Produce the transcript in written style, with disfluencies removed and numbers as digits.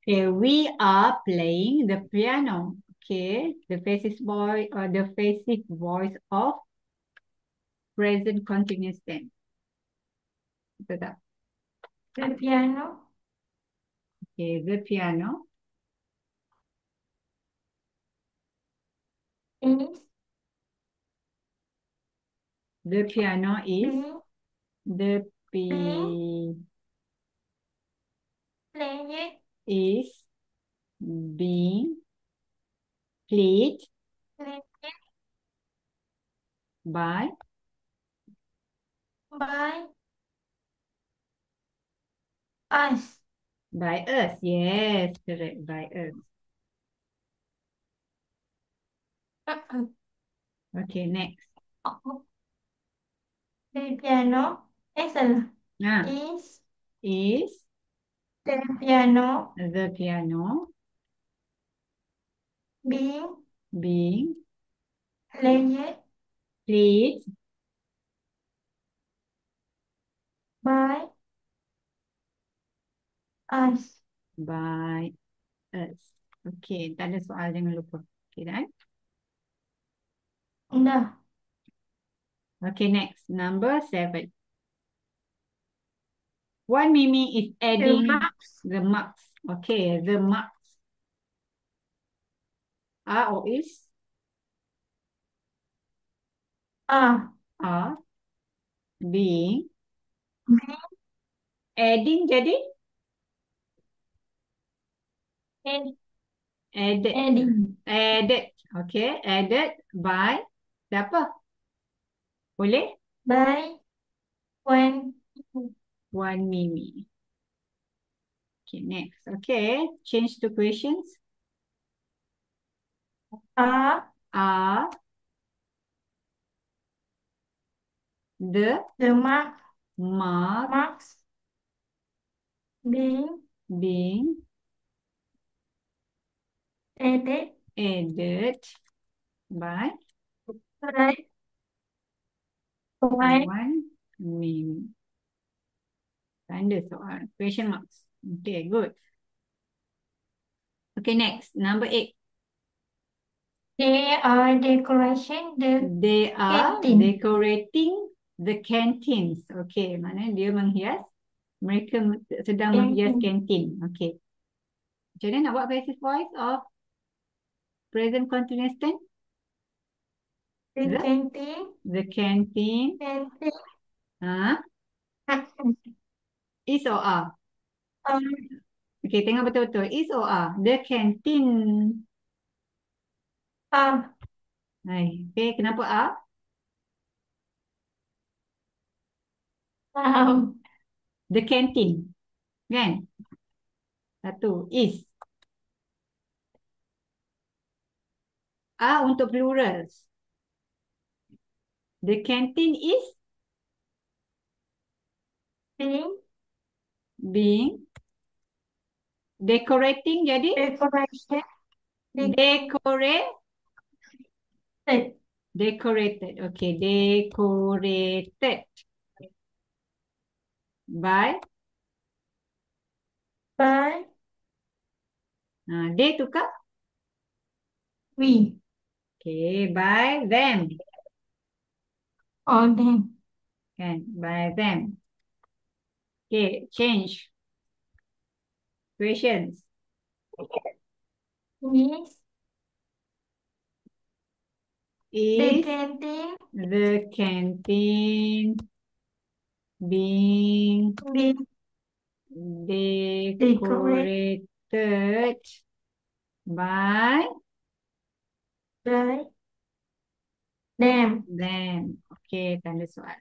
Okay, we are playing the piano. Okay, the passive voice or the passive voice of present continuous tense. Betul tak? The piano Okay, the piano is the piano is being the being p played is being played played by by us. us. Yes, correct, by us. Okay, next. The piano salah. Nah, Is is the piano the piano being being played played by us? by us. Okay, tak ada soal, jangan lupa. Okay, dah. Dah. Okay, next. Number 7. What Mimi is The adding marks the marks. Okay, the marks are or is are are being being adding jadi add- added. adding Added. Okay, added by siapa? Boleh? by one One Mimi. Okay, next. Okay, change to questions. are Are the the mark marks being being added added by by one one Mimi? Tanda soal. Question marks. Okay, good. Okay, next. Number 8. they are decoration the They are canteen. decorating the canteens. Okay, mana dia menghias. Mereka sedang menghias Canteen. kantin. Okay. Macam mana nak buat passive voice of present continuous tense? The The, canteen. the canteen. Canteen. Ha? Is or are? Um, Okay, tengok betul-betul. Is or are? The canteen. are Hai. Okay, kenapa are? um, The canteen. Kan? Satu. Is. Are untuk plurals. The canteen is being being decorating jadi decoration decorate decorated decorated. Okay, decorated by by they tukar. we Okay, by them. all them. Kan, by them. Okay, change questions. Is the Is canteen the canteen being being decorated decorated by by them? them? Okay, tanda soal.